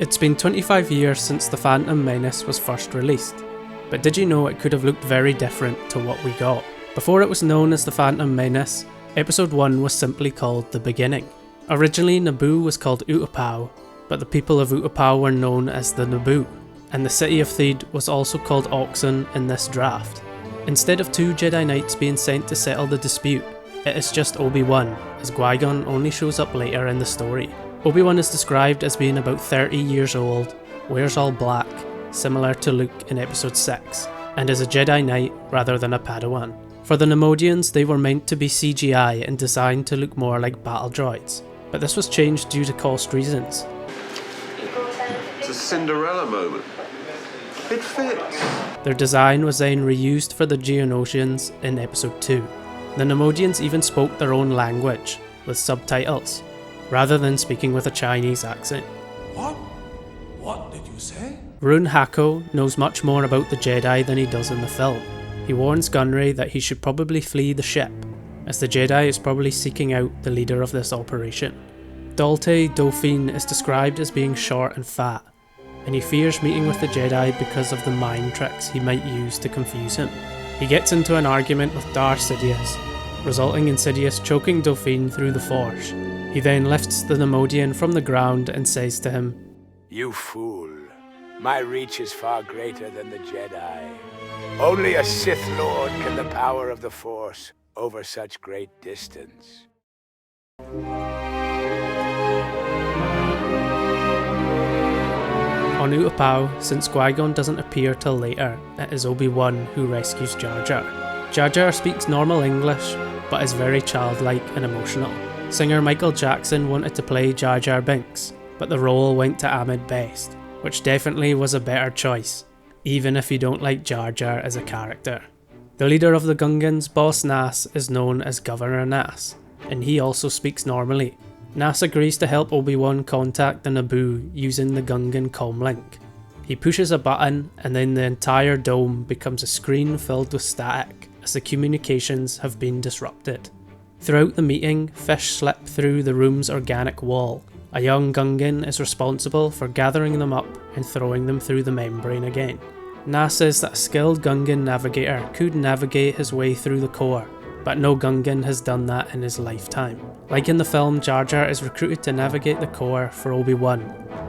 It's been 25 years since The Phantom Menace was first released, but did you know it could have looked very different to what we got? Before it was known as The Phantom Menace, Episode 1 was simply called The Beginning. Originally, Naboo was called Utapau, but the people of Utapau were known as the Naboo, and the city of Theed was also called Oxen in this draft. Instead of 2 Jedi Knights being sent to settle the dispute, it is just Obi-Wan, as Qui-Gon only shows up later in the story. Obi-Wan is described as being about 30 years old, wears all black, similar to Luke in Episode 6, and is a Jedi Knight rather than a Padawan. For the Nemodians, they were meant to be CGI and designed to look more like battle droids, but this was changed due to cost reasons. It's a Cinderella moment. It fits. Their design was then reused for the Geonosians in Episode 2. The Nemodians even spoke their own language, with subtitles, rather than speaking with a Chinese accent. What? What did you say? Rune Hako knows much more about the Jedi than he does in the film. He warns Gunray that he should probably flee the ship, as the Jedi is probably seeking out the leader of this operation. Dolte Dauphine is described as being short and fat, and he fears meeting with the Jedi because of the mind tricks he might use to confuse him. He gets into an argument with Darth Sidious, resulting in Sidious choking Dauphine through the Force. He then lifts the Nemodian from the ground and says to him, "You fool. My reach is far greater than the Jedi. Only a Sith Lord can the power of the Force over such great distance." On Utapau, since Qui-Gon doesn't appear till later, it is Obi-Wan who rescues Jar Jar. Jar Jar speaks normal English, but is very childlike and emotional. Singer Michael Jackson wanted to play Jar Jar Binks, but the role went to Ahmed Best, which definitely was a better choice, even if you don't like Jar Jar as a character. The leader of the Gungans, Boss Nass, is known as Governor Nass, and he also speaks normally. Nass agrees to help Obi-Wan contact the Naboo using the Gungan comlink. He pushes a button and then the entire dome becomes a screen filled with static as the communications have been disrupted. Throughout the meeting, fish slip through the room's organic wall. A young Gungan is responsible for gathering them up and throwing them through the membrane again. Nass says that a skilled Gungan navigator could navigate his way through the core, but no Gungan has done that in his lifetime. Like in the film, Jar Jar is recruited to navigate the core for Obi-Wan,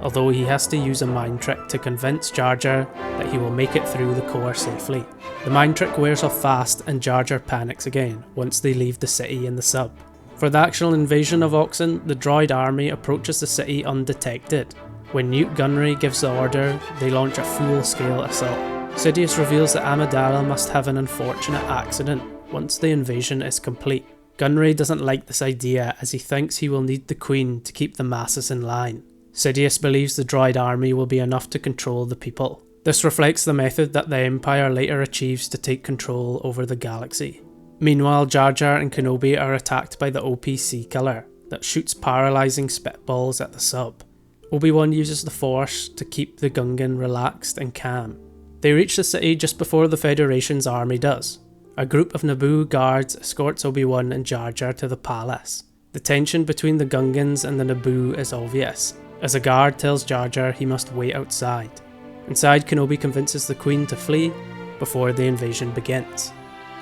although he has to use a mind trick to convince Jar Jar that he will make it through the core safely. The mind trick wears off fast and Jar Jar panics again once they leave the city in the sub. For the actual invasion of Oxen, the droid army approaches the city undetected. When Newt Gunray gives the order, they launch a full-scale assault. Sidious reveals that Amidala must have an unfortunate accident once the invasion is complete. Gunray doesn't like this idea as he thinks he will need the Queen to keep the masses in line. Sidious believes the droid army will be enough to control the people. This reflects the method that the Empire later achieves to take control over the galaxy. Meanwhile, Jar Jar and Kenobi are attacked by the OP-Sea Killer that shoots paralysing spitballs at the sub. Obi-Wan uses the Force to keep the Gungan relaxed and calm. They reach the city just before the Federation's army does. A group of Naboo guards escorts Obi-Wan and Jar Jar to the palace. The tension between the Gungans and the Naboo is obvious, as a guard tells Jar Jar he must wait outside. Inside, Kenobi convinces the Queen to flee before the invasion begins.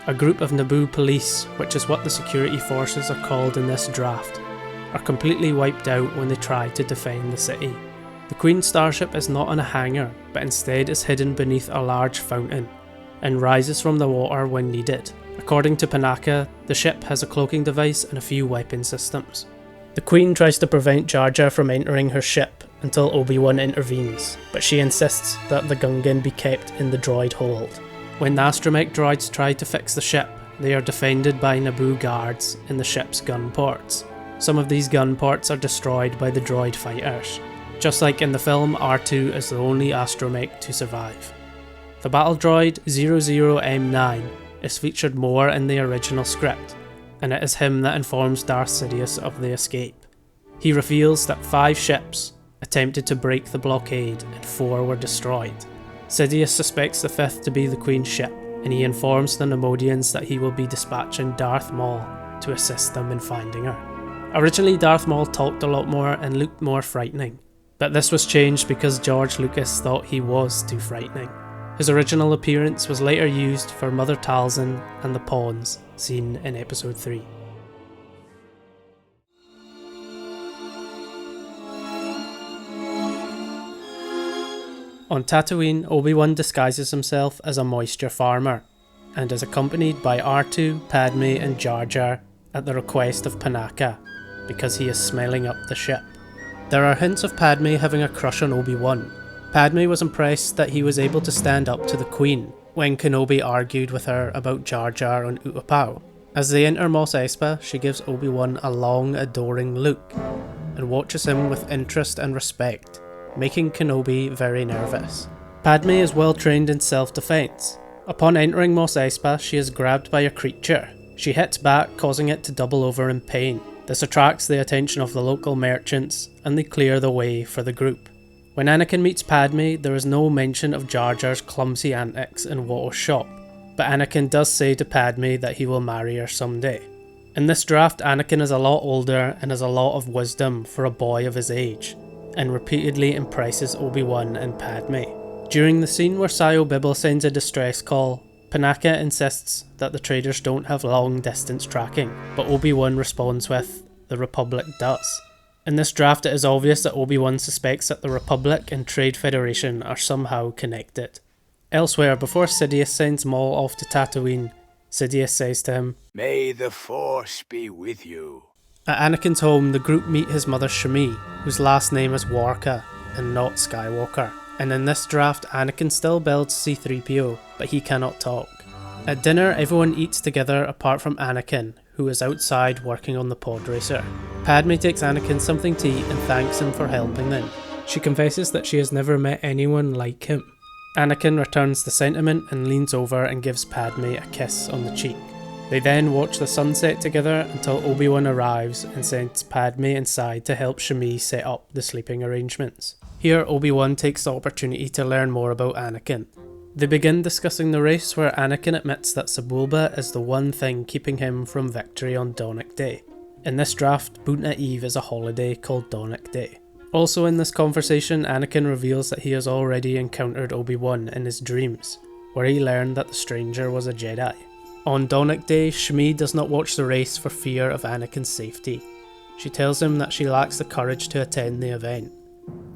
A group of Naboo police, which is what the security forces are called in this draft, are completely wiped out when they try to defend the city. The Queen's starship is not in a hangar, but instead is hidden beneath a large fountain, and rises from the water when needed. According to Panaka, the ship has a cloaking device and a few weapon systems. The Queen tries to prevent Jar Jar from entering her ship until Obi-Wan intervenes, but she insists that the Gungan be kept in the droid hold. When the astromech droids try to fix the ship, they are defended by Naboo guards in the ship's gun ports. Some of these gun ports are destroyed by the droid fighters. Just like in the film, R2 is the only astromech to survive. The battle droid 00M9 is featured more in the original script, and it is him that informs Darth Sidious of the escape. He reveals that 5 ships attempted to break the blockade and 4 were destroyed. Sidious suspects the 5th to be the Queen's ship, and he informs the Nemodians that he will be dispatching Darth Maul to assist them in finding her. Originally, Darth Maul talked a lot more and looked more frightening. But this was changed because George Lucas thought he was too frightening. His original appearance was later used for Mother Talzin and the pawns seen in Episode 3. On Tatooine, Obi-Wan disguises himself as a moisture farmer, and is accompanied by R2, Padme and Jar Jar at the request of Panaka, because he is smelling up the ship. There are hints of Padme having a crush on Obi-Wan. Padme was impressed that he was able to stand up to the Queen when Kenobi argued with her about Jar Jar on Utapau. As they enter Mos Espa, she gives Obi-Wan a long, adoring look, and watches him with interest and respect, making Kenobi very nervous. Padme is well trained in self-defense. Upon entering Mos Espa, she is grabbed by a creature. She hits back, causing it to double over in pain. This attracts the attention of the local merchants, and they clear the way for the group. When Anakin meets Padme, there is no mention of Jar Jar's clumsy antics in Watto's shop, but Anakin does say to Padme that he will marry her someday. In this draft, Anakin is a lot older and has a lot of wisdom for a boy of his age, and repeatedly impresses Obi-Wan and Padme. During the scene where Sayo Bibble sends a distress call, Panaka insists that the traders don't have long distance tracking, but Obi-Wan responds with, "The Republic does." In this draft, it is obvious that Obi-Wan suspects that the Republic and Trade Federation are somehow connected. Elsewhere, before Sidious sends Maul off to Tatooine, Sidious says to him, "May the Force be with you." At Anakin's home, the group meet his mother Shmi, whose last name is Warka and not Skywalker. And in this draft, Anakin still builds C-3PO, but he cannot talk. At dinner, everyone eats together apart from Anakin, who is outside working on the pod racer. Padme takes Anakin something to eat and thanks him for helping them. She confesses that she has never met anyone like him. Anakin returns the sentiment and leans over and gives Padme a kiss on the cheek. They then watch the sunset together until Obi-Wan arrives and sends Padme inside to help Shmi set up the sleeping arrangements. Here, Obi-Wan takes the opportunity to learn more about Anakin. They begin discussing the race, where Anakin admits that Sebulba is the one thing keeping him from victory on Donnik Day. In this draft, Boonta Eve is a holiday called Donnik Day. Also in this conversation, Anakin reveals that he has already encountered Obi-Wan in his dreams, where he learned that the stranger was a Jedi. On Donnik Day, Shmi does not watch the race for fear of Anakin's safety. She tells him that she lacks the courage to attend the event.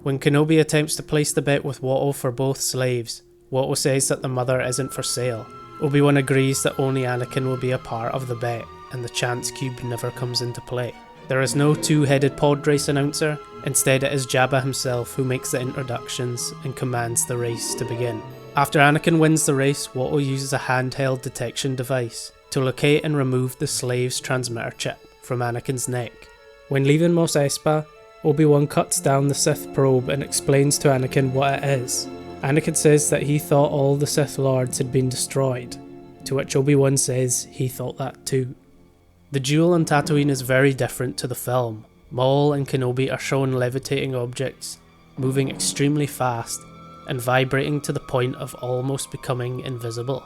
When Kenobi attempts to place the bet with Watto for both slaves, Watto says that the mother isn't for sale. Obi-Wan agrees that only Anakin will be a part of the bet, and the chance cube never comes into play. There is no two-headed pod race announcer, instead it is Jabba himself who makes the introductions and commands the race to begin. After Anakin wins the race, Watto uses a handheld detection device to locate and remove the slave's transmitter chip from Anakin's neck. When leaving Mos Espa, Obi-Wan cuts down the Sith probe and explains to Anakin what it is. Anakin says that he thought all the Sith Lords had been destroyed, to which Obi-Wan says he thought that too. The duel on Tatooine is very different to the film. Maul and Kenobi are shown levitating objects, moving extremely fast, and vibrating to the point of almost becoming invisible.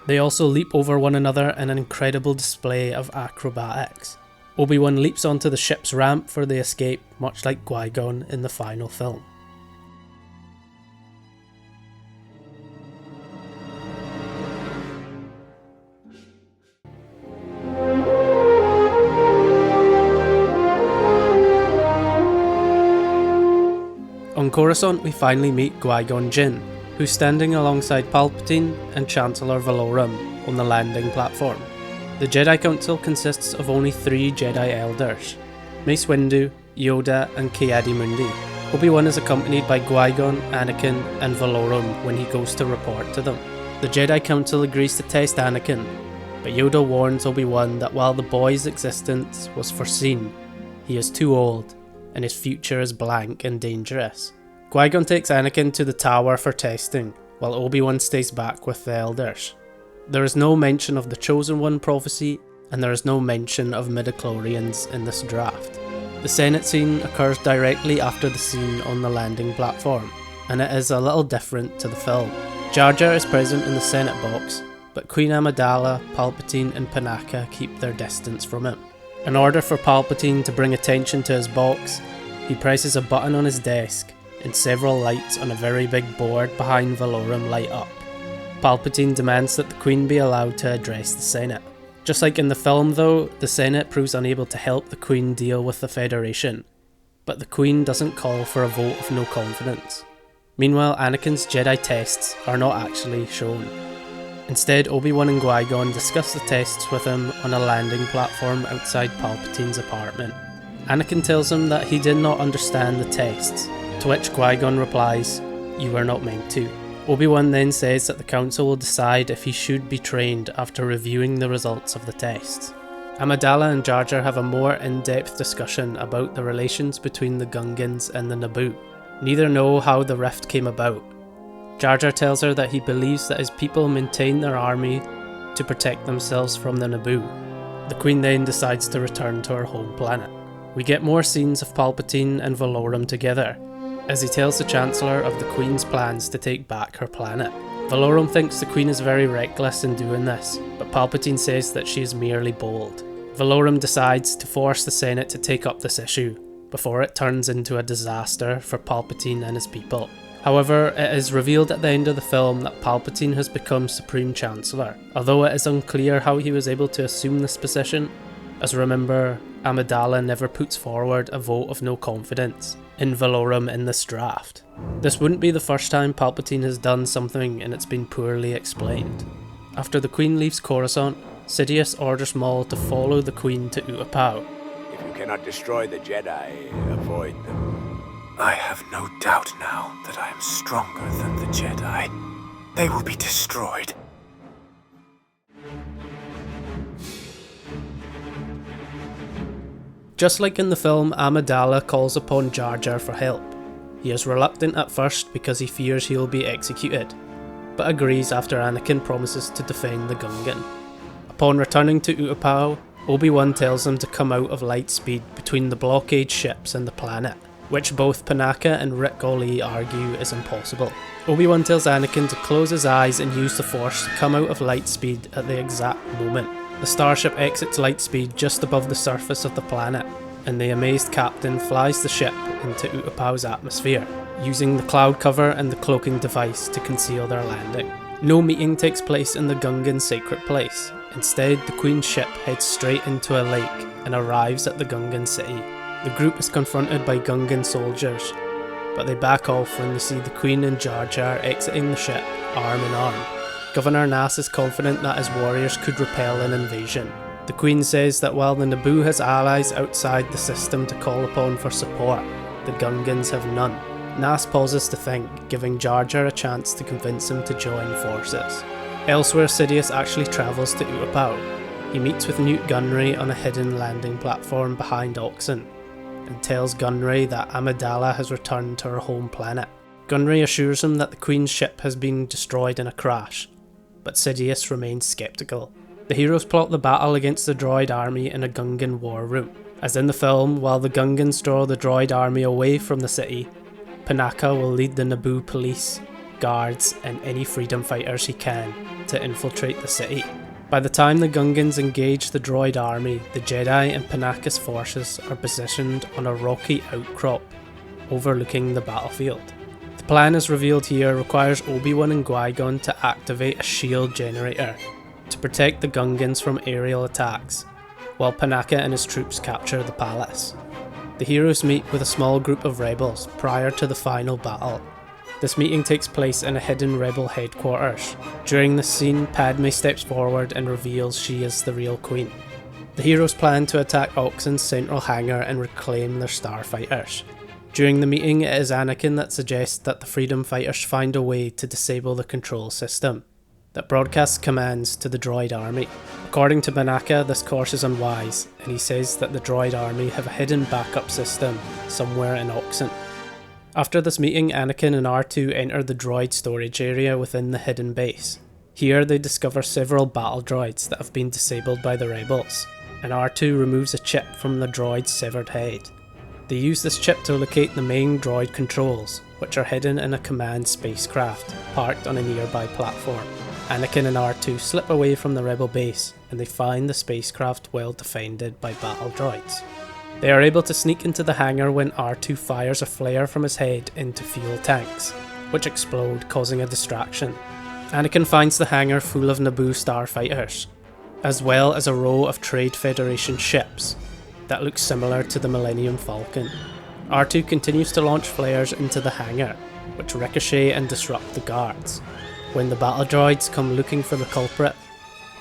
They also leap over one another in an incredible display of acrobatics. Obi-Wan leaps onto the ship's ramp for the escape, much like Qui-Gon in the final film. On Coruscant, we finally meet Qui-Gon Jinn, who's standing alongside Palpatine and Chancellor Valorum on the landing platform. The Jedi Council consists of only 3 Jedi Elders, Mace Windu, Yoda and Ki-Adi-Mundi. Obi-Wan is accompanied by Qui-Gon, Anakin and Valorum when he goes to report to them. The Jedi Council agrees to test Anakin, but Yoda warns Obi-Wan that while the boy's existence was foreseen, he is too old and his future is blank and dangerous. Qui-Gon takes Anakin to the tower for testing, while Obi-Wan stays back with the Elders. There is no mention of the Chosen One prophecy, and there is no mention of midichlorians in this draft. The Senate scene occurs directly after the scene on the landing platform, and it is a little different to the film. Jar Jar is present in the Senate box, but Queen Amidala, Palpatine and Panaka keep their distance from him. In order for Palpatine to bring attention to his box, He presses a button on his desk, and several lights on a very big board behind Valorum light up. Palpatine demands that the Queen be allowed to address the Senate. Just like in the film though, the Senate proves unable to help the Queen deal with the Federation, but the Queen doesn't call for a vote of no confidence. Meanwhile, Anakin's Jedi tests are not actually shown. Instead, Obi-Wan and Qui-Gon discuss the tests with him on a landing platform outside Palpatine's apartment. Anakin tells him that he did not understand the tests, to which Qui-Gon replies, "You were not meant to." Obi-Wan then says that the Council will decide if he should be trained after reviewing the results of the tests. Amidala and Jar Jar have a more in-depth discussion about the relations between the Gungans and the Naboo. Neither know how the rift came about. Jar Jar tells her that he believes that his people maintain their army to protect themselves from the Naboo. The Queen then decides to return to her home planet. We get more scenes of Palpatine and Valorum together, as he tells the Chancellor of the Queen's plans to take back her planet. Valorum thinks the Queen is very reckless in doing this, but Palpatine says that she is merely bold. Valorum decides to force the Senate to take up this issue, before it turns into a disaster for Palpatine and his people. However, it is revealed at the end of the film that Palpatine has become Supreme Chancellor, although it is unclear how he was able to assume this position, as remember, Amidala never puts forward a vote of no confidence in Valorum in this draft. This wouldn't be the first time Palpatine has done something and it's been poorly explained. After the Queen leaves Coruscant, Sidious orders Maul to follow the Queen to Utapau. If you cannot destroy the Jedi, avoid them. I have no doubt now that I am stronger than the Jedi. They will be destroyed. Just like in the film, Amidala calls upon Jar Jar for help. He is reluctant at first because he fears he will be executed, but agrees after Anakin promises to defend the Gungan. Upon returning to Utapau, Obi-Wan tells him to come out of light speed between the blockade ships and the planet, which both Panaka and Rick Oli argue is impossible. Obi-Wan tells Anakin to close his eyes and use the Force to come out of light speed at the exact moment. The starship exits light speed just above the surface of the planet, and the amazed captain flies the ship into Utapau's atmosphere, using the cloud cover and the cloaking device to conceal their landing. No meeting takes place in the Gungan sacred place. Instead, the Queen's ship heads straight into a lake and arrives at the Gungan city. The group is confronted by Gungan soldiers, but they back off when they see the Queen and Jar Jar exiting the ship arm in arm. Governor Nass is confident that his warriors could repel an invasion. The Queen says that while the Naboo has allies outside the system to call upon for support, the Gungans have none. Nass pauses to think, giving Jar Jar a chance to convince him to join forces. Elsewhere, Sidious actually travels to Utapau. He meets with Newt Gunray on a hidden landing platform behind Oxen, and tells Gunray that Amidala has returned to her home planet. Gunray assures him that the Queen's ship has been destroyed in a crash, but Sidious remains skeptical. The heroes plot the battle against the droid army in a Gungan war room. As in the film, while the Gungans draw the droid army away from the city, Panaka will lead the Naboo police, guards, and any freedom fighters he can to infiltrate the city. By the time the Gungans engage the droid army, the Jedi and Panaka's forces are positioned on a rocky outcrop overlooking the battlefield. The plan as revealed here requires Obi-Wan and Qui-Gon to activate a shield generator to protect the Gungans from aerial attacks, while Panaka and his troops capture the palace. The heroes meet with a small group of rebels prior to the final battle. This meeting takes place in a hidden rebel headquarters. During this scene, Padme steps forward and reveals she is the real Queen. The heroes plan to attack Oxen's central hangar and reclaim their starfighters. During the meeting, it is Anakin that suggests that the freedom fighters find a way to disable the control system that broadcasts commands to the droid army. According to Panaka, this course is unwise, and he says that the droid army have a hidden backup system somewhere in Oxen. After this meeting, Anakin and R2 enter the droid storage area within the hidden base. Here they discover several battle droids that have been disabled by the rebels, and R2 removes a chip from the droid's severed head. They use this chip to locate the main droid controls, which are hidden in a command spacecraft parked on a nearby platform. Anakin and R2 slip away from the rebel base, and they find the spacecraft well defended by battle droids. They are able to sneak into the hangar when R2 fires a flare from his head into fuel tanks, which explode, causing a distraction. Anakin finds the hangar full of Naboo starfighters, as well as a row of Trade Federation ships that look similar to the Millennium Falcon. R2 continues to launch flares into the hangar, which ricochet and disrupt the guards. When the battle droids come looking for the culprit,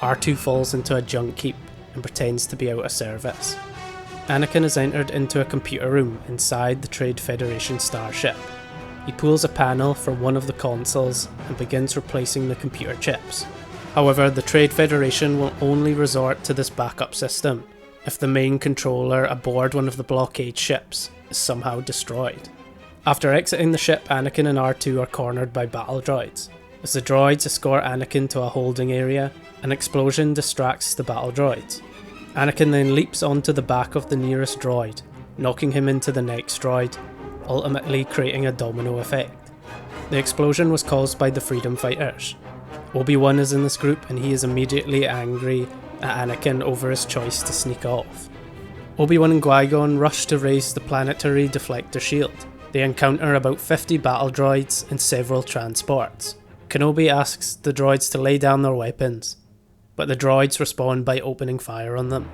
R2 falls into a junk heap and pretends to be out of service. Anakin is entered into a computer room inside the Trade Federation starship. He pulls a panel from one of the consoles and begins replacing the computer chips. However, the Trade Federation will only resort to this backup system if the main controller aboard one of the blockade ships is somehow destroyed. After exiting the ship, Anakin and R2 are cornered by battle droids. As the droids escort Anakin to a holding area, an explosion distracts the battle droids. Anakin then leaps onto the back of the nearest droid, knocking him into the next droid, ultimately creating a domino effect. The explosion was caused by the Freedom Fighters. Obi-Wan is in this group and he is immediately angry at Anakin over his choice to sneak off. Obi-Wan and Qui-Gon rush to raise the planetary deflector shield. They encounter about 50 battle droids and several transports. Kenobi asks the droids to lay down their weapons, but the droids respond by opening fire on them.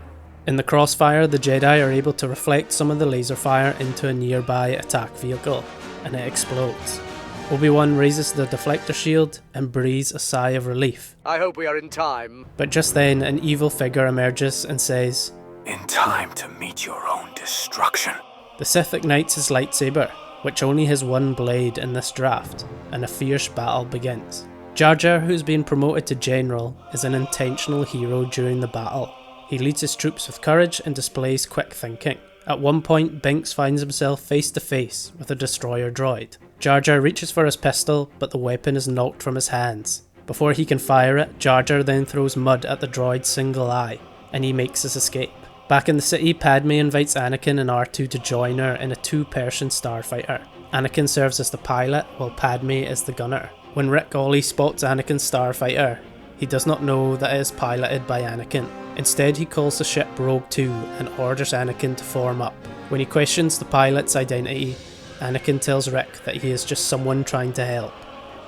In the crossfire, the Jedi are able to reflect some of the laser fire into a nearby attack vehicle, and it explodes. Obi-Wan raises the deflector shield and breathes a sigh of relief. I hope we are in time. But just then, an evil figure emerges and says, In time to meet your own destruction. The Sith ignites his lightsaber, which only has one blade in this draft, and a fierce battle begins. Jar Jar, who's been promoted to General, is an intentional hero during the battle. He leads his troops with courage and displays quick thinking. At one point, Binks finds himself face to face with a destroyer droid. Jar Jar reaches for his pistol, but the weapon is knocked from his hands. Before he can fire it, Jar Jar then throws mud at the droid's single eye, and he makes his escape. Back in the city, Padme invites Anakin and R2 to join her in a two-person starfighter. Anakin serves as the pilot, while Padme is the gunner. When Rick Ollie spots Anakin's starfighter, he does not know that it is piloted by Anakin. Instead, he calls the ship Rogue 2 and orders Anakin to form up. When he questions the pilot's identity, Anakin tells Rick that he is just someone trying to help.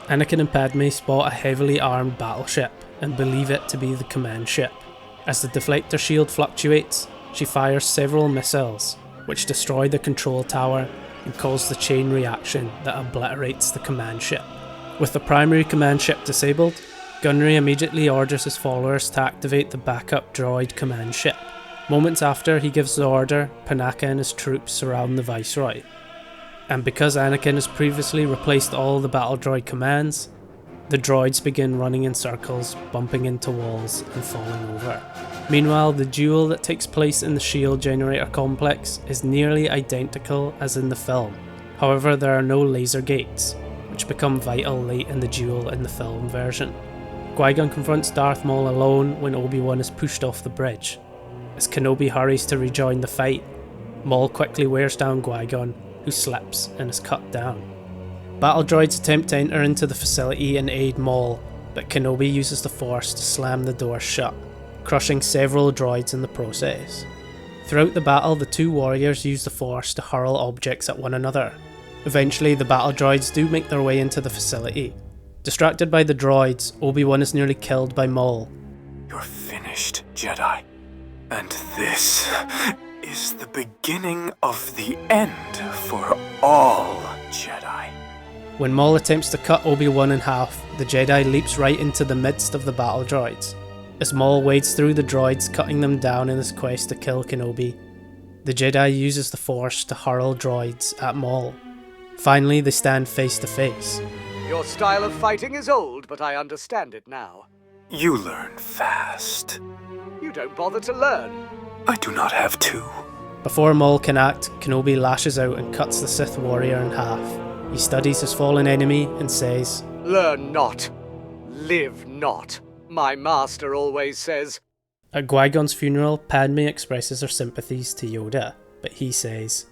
Anakin and Padme spot a heavily armed battleship and believe it to be the command ship. As the deflector shield fluctuates, she fires several missiles, which destroy the control tower and cause the chain reaction that obliterates the command ship. With the primary command ship disabled, Gunry immediately orders his followers to activate the backup droid command ship. Moments after he gives the order, Panaka and his troops surround the Viceroy. And because Anakin has previously replaced all the battle droid commands, the droids begin running in circles, bumping into walls and falling over. Meanwhile, the duel that takes place in the shield generator complex is nearly identical as in the film. However, there are no laser gates, which become vital late in the duel in the film version. Qui-Gon confronts Darth Maul alone when Obi-Wan is pushed off the bridge. As Kenobi hurries to rejoin the fight, Maul quickly wears down Qui-Gon, who slips and is cut down. Battle droids attempt to enter into the facility and aid Maul, but Kenobi uses the Force to slam the door shut, crushing several droids in the process. Throughout the battle, the two warriors use the Force to hurl objects at one another. Eventually, the battle droids do make their way into the facility. Distracted by the droids, Obi-Wan is nearly killed by Maul. You're finished, Jedi. And this is the beginning of the end for all Jedi. When Maul attempts to cut Obi-Wan in half, the Jedi leaps right into the midst of the battle droids. As Maul wades through the droids, cutting them down in his quest to kill Kenobi, the Jedi uses the Force to hurl droids at Maul. Finally, they stand face to face. Your style of fighting is old, but I understand it now. You learn fast. You don't bother to learn. I do not have to. Before Maul can act, Kenobi lashes out and cuts the Sith warrior in half. He studies his fallen enemy and says, Learn not. Live not. My master always says. At Qui-Gon's funeral, Padme expresses her sympathies to Yoda, but he says,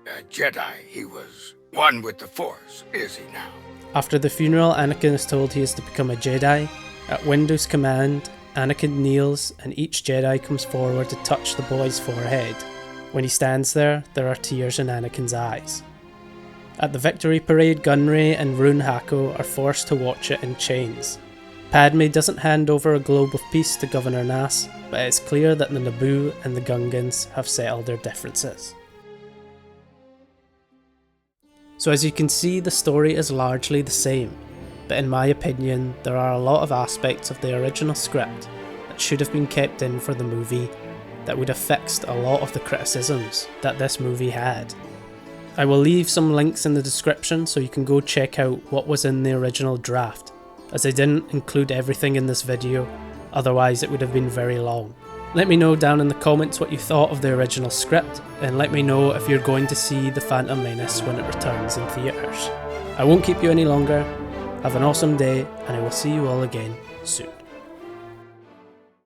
A Jedi, he was one with the Force, is he now? After the funeral, Anakin is told he is to become a Jedi. At Windu's command, Anakin kneels and each Jedi comes forward to touch the boy's forehead. When he stands there, there are tears in Anakin's eyes. At the victory parade, Gunray and Rune Hako are forced to watch it in chains. Padme doesn't hand over a globe of peace to Governor Nass, but it's clear that the Naboo and the Gungans have settled their differences. So as you can see, the story is largely the same, but in my opinion, there are a lot of aspects of the original script that should have been kept in for the movie that would have fixed a lot of the criticisms that this movie had. I will leave some links in the description so you can go check out what was in the original draft, as I didn't include everything in this video, otherwise it would have been very long. Let me know down in the comments what you thought of the original script, and let me know if you're going to see The Phantom Menace when it returns in theatres. I won't keep you any longer, have an awesome day, and I will see you all again soon.